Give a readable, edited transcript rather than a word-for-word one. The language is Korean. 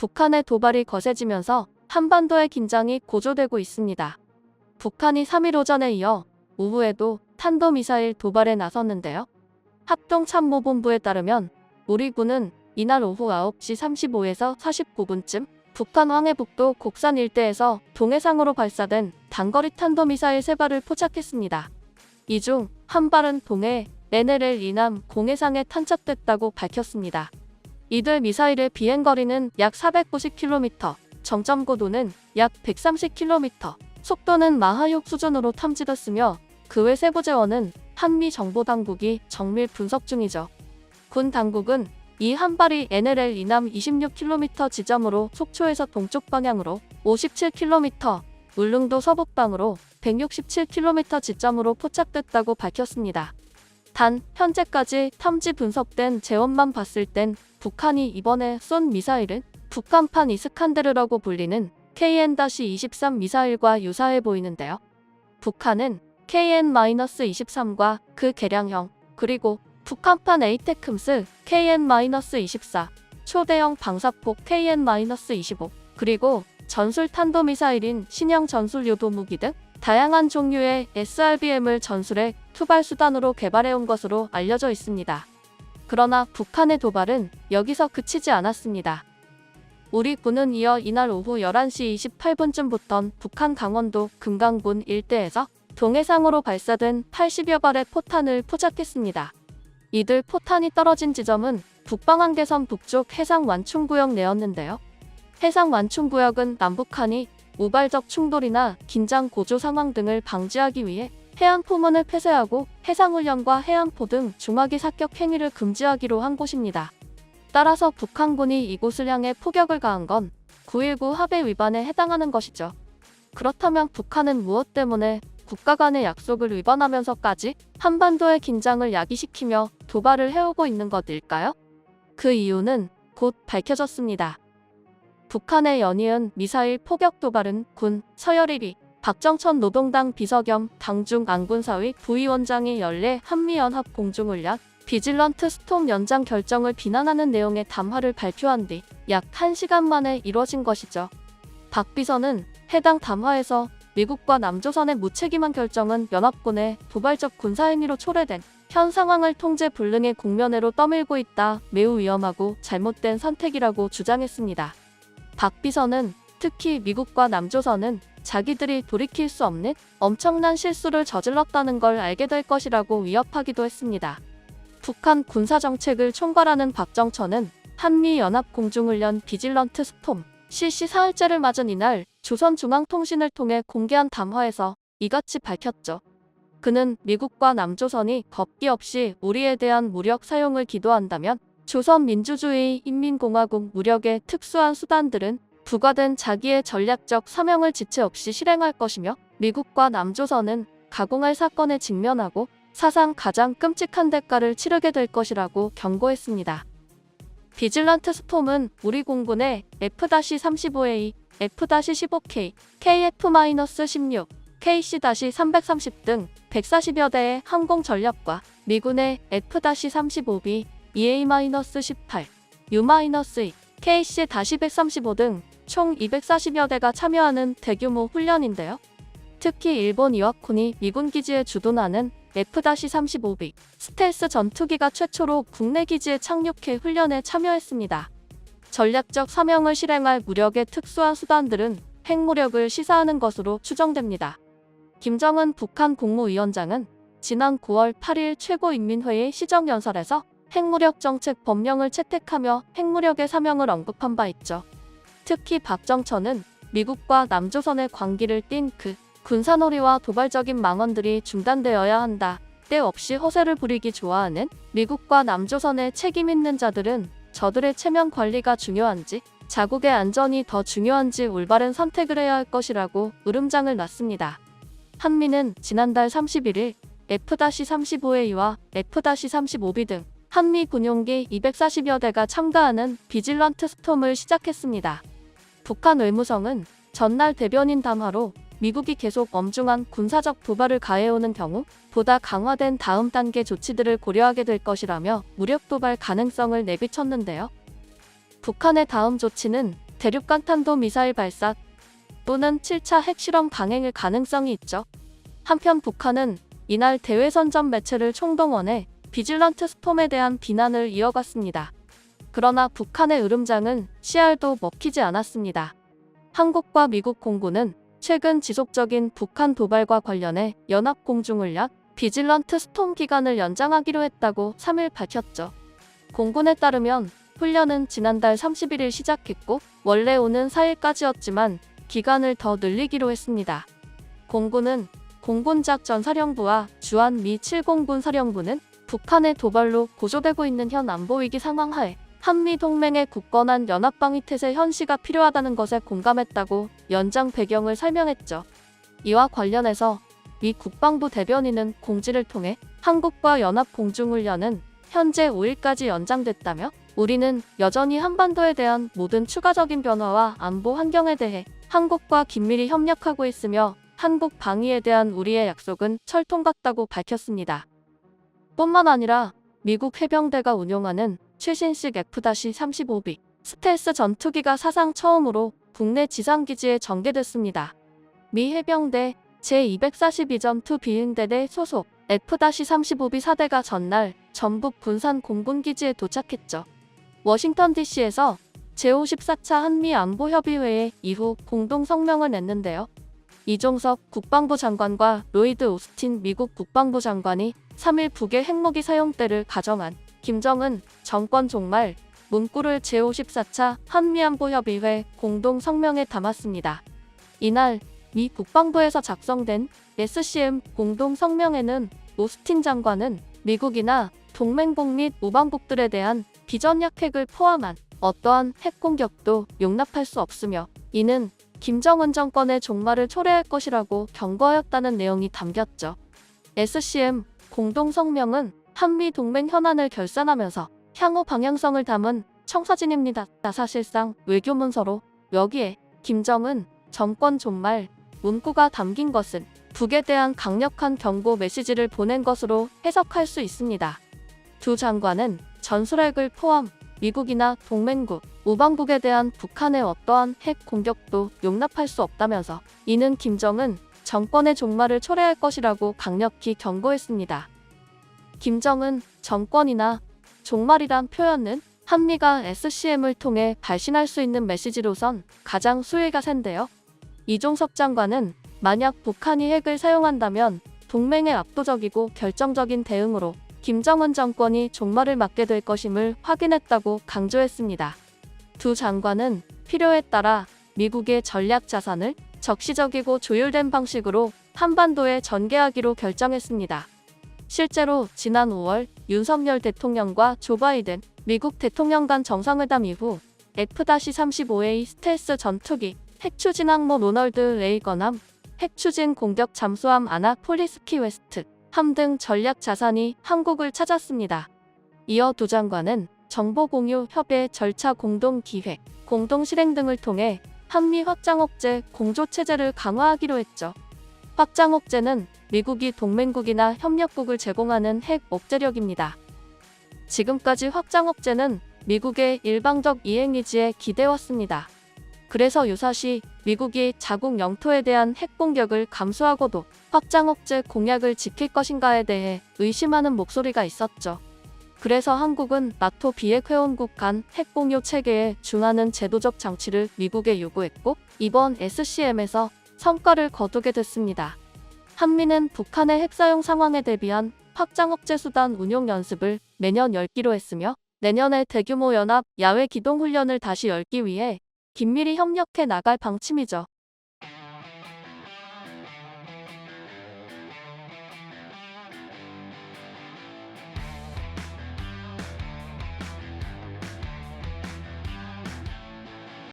북한의 도발이 거세지면서 한반도의 긴장이 고조되고 있습니다. 북한이 3일 오전에 이어 오후에도 탄도미사일 도발에 나섰는데요. 합동참모본부에 따르면 우리 군은 이날 오후 9시 35에서 49분쯤 북한 황해북도 곡산 일대에서 동해상으로 발사된 단거리 탄도미사일 3발을 포착했습니다. 이 중 한 발은 동해 NLL 이남 공해상에 탄착됐다고 밝혔습니다. 이들 미사일의 비행거리는 약 490km, 정점 고도는 약 130km, 속도는 마하 6 수준으로 탐지됐으며 그 외 세부 재원은 한미 정보당국이 정밀 분석 중이죠. 군 당국은 이 한 발이 NLL 이남 26km 지점으로 속초에서 동쪽 방향으로 57km, 울릉도 서북방으로 167km 지점으로 포착됐다고 밝혔습니다. 단 현재까지 탐지 분석된 재원만 봤을 땐 북한이 이번에 쏜 미사일은 북한판 이스칸데르라고 불리는 KN-23 미사일과 유사해 보이는데요. 북한은 KN-23과 그 개량형, 그리고 북한판 에이테크스 KN-24, 초대형 방사폭 KN-25, 그리고 전술 탄도미사일인 신형 전술 요도무기 등 다양한 종류의 SRBM을 전술의 투발 수단으로 개발해온 것으로 알려져 있습니다. 그러나 북한의 도발은 여기서 그치지 않았습니다. 우리 군은 이어 이날 오후 11시 28분쯤부터 북한 강원도 금강군 일대에서 동해상으로 발사된 80여 발의 포탄을 포착했습니다. 이들 포탄이 떨어진 지점은 북방한계선 북쪽 해상완충구역 내였는데요. 해상완충구역은 남북한이 우발적 충돌이나 긴장 고조 상황 등을 방지하기 위해 해안 포문을 폐쇄하고 해상훈련과 해안포 등 중화기 삭격 행위를 금지하기로 한 곳입니다. 따라서 북한군이 이곳을 향해 포격을 가한 건 9.19 합의 위반에 해당하는 것이죠. 그렇다면 북한은 무엇 때문에 국가 간의 약속을 위반하면서까지 한반도의 긴장을 야기시키며 도발을 해오고 있는 것일까요? 그 이유는 곧 밝혀졌습니다. 북한의 연이은 미사일 포격 도발은 군 서열 1위 박정천 노동당 비서 겸 당중 안군사위 부위원장이 연례 한미연합 공중훈련 비질런트 스톰 연장 결정을 비난하는 내용의 담화를 발표한 뒤 약 1시간 만에 이뤄진 것이죠. 박 비서는 해당 담화에서 미국과 남조선의 무책임한 결정은 연합군의 도발적 군사행위로 초래된 현 상황을 통제 불능의 국면으로 떠밀고 있다. 매우 위험하고 잘못된 선택이라고 주장했습니다. 박 비서는 특히 미국과 남조선은 자기들이 돌이킬 수 없는 엄청난 실수를 저질렀다는 걸 알게 될 것이라고 위협하기도 했습니다. 북한 군사정책을 총괄하는 박정천은 한미연합공중훈련 비질런트 스톰 실시 사흘째를 맞은 이날 조선중앙통신을 통해 공개한 담화에서 이같이 밝혔죠. 그는 미국과 남조선이 겁기 없이 우리에 대한 무력 사용을 기도한다면 조선민주주의 인민공화국 무력의 특수한 수단들은 부과된 자기의 전략적 사명을 지체 없이 실행할 것이며 미국과 남조선은 가공할 사건에 직면하고 사상 가장 끔찍한 대가를 치르게 될 것이라고 경고했습니다. 비질런트 스톰은 우리 공군의 F-35A, F-15K, KF-16, KC-330 등 140여 대의 항공 전력과 미군의 F-35B, EA-18, U-2, KC-135 등 총 240여 대가 참여하는 대규모 훈련인데요. 특히 일본 이와쿠니 미군 기지에 주둔하는 F-35B 스텔스 전투기가 최초로 국내 기지에 착륙해 훈련에 참여했습니다. 전략적 사명을 실행할 무력의 특수한 수단들은 핵무력을 시사하는 것으로 추정됩니다. 김정은 북한 국무위원장은 지난 9월 8일 최고인민회의 시정연설에서 핵무력 정책 법령을 채택하며 핵무력의 사명을 언급한 바 있죠. 특히 박정천은 미국과 남조선의 관계를 띈 그 군사놀이와 도발적인 망언들이 중단되어야 한다. 때 없이 허세를 부리기 좋아하는 미국과 남조선의 책임 있는 자들은 저들의 체면 관리가 중요한지 자국의 안전이 더 중요한지 올바른 선택을 해야 할 것이라고 으름장을 놨습니다. 한미는 지난달 31일 F-35A와 F-35B 등 한미 군용기 240여 대가 참가하는 비질런트 스톰을 시작했습니다. 북한 외무성은 전날 대변인 담화로 미국이 계속 엄중한 군사적 도발을 가해오는 경우 보다 강화된 다음 단계 조치들을 고려하게 될 것이라며 무력 도발 가능성을 내비쳤는데요. 북한의 다음 조치는 대륙간 탄도미사일 발사 또는 7차 핵실험 강행일 가능성이 있죠. 한편 북한은 이날 대외선전 매체를 총동원해 비질런트 스톰에 대한 비난을 이어갔습니다. 그러나 북한의 으름장은 씨알도 먹히지 않았습니다. 한국과 미국 공군은 최근 지속적인 북한 도발과 관련해 연합공중훈련 비질런트 스톰 기간을 연장하기로 했다고 3일 밝혔죠. 공군에 따르면 훈련은 지난달 31일 시작했고 원래 오는 4일까지였지만 기간을 더 늘리기로 했습니다. 공군은 공군작전사령부와 주한 미 7공군 사령부는 북한의 도발로 고조되고 있는 현 안보위기 상황하에 한미동맹의 굳건한 연합방위태세 현시가 필요하다는 것에 공감했다고 연장 배경을 설명했죠. 이와 관련해서 미 국방부 대변인은 공지를 통해 한국과 연합공중훈련은 현재 5일까지 연장됐다며 우리는 여전히 한반도에 대한 모든 추가적인 변화와 안보 환경에 대해 한국과 긴밀히 협력하고 있으며 한국 방위에 대한 우리의 약속은 철통 같다고 밝혔습니다. 뿐만 아니라 미국 해병대가 운용하는 최신식 F-35B 스텔스 전투기가 사상 처음으로 국내 지상기지에 전개됐습니다. 미 해병대 제242.2 비행대대 소속 F-35B 사대가 전날 전북 군산 공군기지에 도착했죠. 워싱턴 DC에서 제54차 한미안보협의회 이후 공동성명을 냈는데요. 이종석 국방부 장관과 로이드 오스틴 미국 국방부 장관이 3일 북의 핵무기 사용대를 가정한 김정은 정권 종말 문구를 제54차 한미안보협의회 공동성명에 담았습니다. 이날 미 국방부에서 작성된 SCM 공동성명에는 오스틴 장관은 미국이나 동맹국 및 우방국들에 대한 비전약 핵을 포함한 어떠한 핵 공격도 용납할 수 없으며 이는 김정은 정권의 종말을 초래할 것이라고 경고하였다는 내용이 담겼죠. SCM 공동성명은 한미 동맹 현안을 결산하면서 향후 방향성을 담은 청사진입니다. 사실상 외교문서로 여기에 김정은 정권 종말 문구가 담긴 것은 북에 대한 강력한 경고 메시지를 보낸 것으로 해석할 수 있습니다. 두 장관은 전술핵을 포함 미국이나 동맹국, 우방국에 대한 북한의 어떠한 핵 공격도 용납할 수 없다면서 이는 김정은 정권의 종말을 초래할 것이라고 강력히 경고했습니다. 김정은 정권이나 종말이란 표현은 한미가 SCM을 통해 발신할 수 있는 메시지로선 가장 수위가 센데요. 이종석 장관은 만약 북한이 핵을 사용한다면 동맹의 압도적이고 결정적인 대응으로 김정은 정권이 종말을 맞게 될 것임을 확인했다고 강조했습니다. 두 장관은 필요에 따라 미국의 전략 자산을 적시적이고 조율된 방식으로 한반도에 전개하기로 결정했습니다. 실제로 지난 5월 윤석열 대통령과 조 바이든 미국 대통령 간 정상회담 이후 F-35A 스텔스 전투기, 핵추진 항모 로널드 레이건함, 핵추진 공격 잠수함 아나폴리스키 웨스트 함 등 전략 자산이 한국을 찾았습니다. 이어 두 장관은 정보 공유 협의 절차 공동 기획, 공동 실행 등을 통해 한미 확장 억제 공조 체제를 강화하기로 했죠. 확장 억제는 미국이 동맹국이나 협력국을 제공하는 핵 억제력입니다. 지금까지 확장 억제는 미국의 일방적 이행 의지에 기대왔습니다. 그래서 유사시 미국이 자국 영토에 대한 핵 공격을 감수하고도 확장 억제 공약을 지킬 것인가에 대해 의심하는 목소리가 있었죠. 그래서 한국은 나토 비핵 회원국 간 핵 공유 체계에 준하는 제도적 장치를 미국에 요구했고 이번 SCM에서 성과를 거두게 됐습니다. 한미는 북한의 핵 사용 상황에 대비한 확장 억제 수단 운용 연습을 매년 열기로 했으며 내년에 대규모 연합 야외 기동 훈련을 다시 열기 위해 긴밀히 협력해 나갈 방침이죠.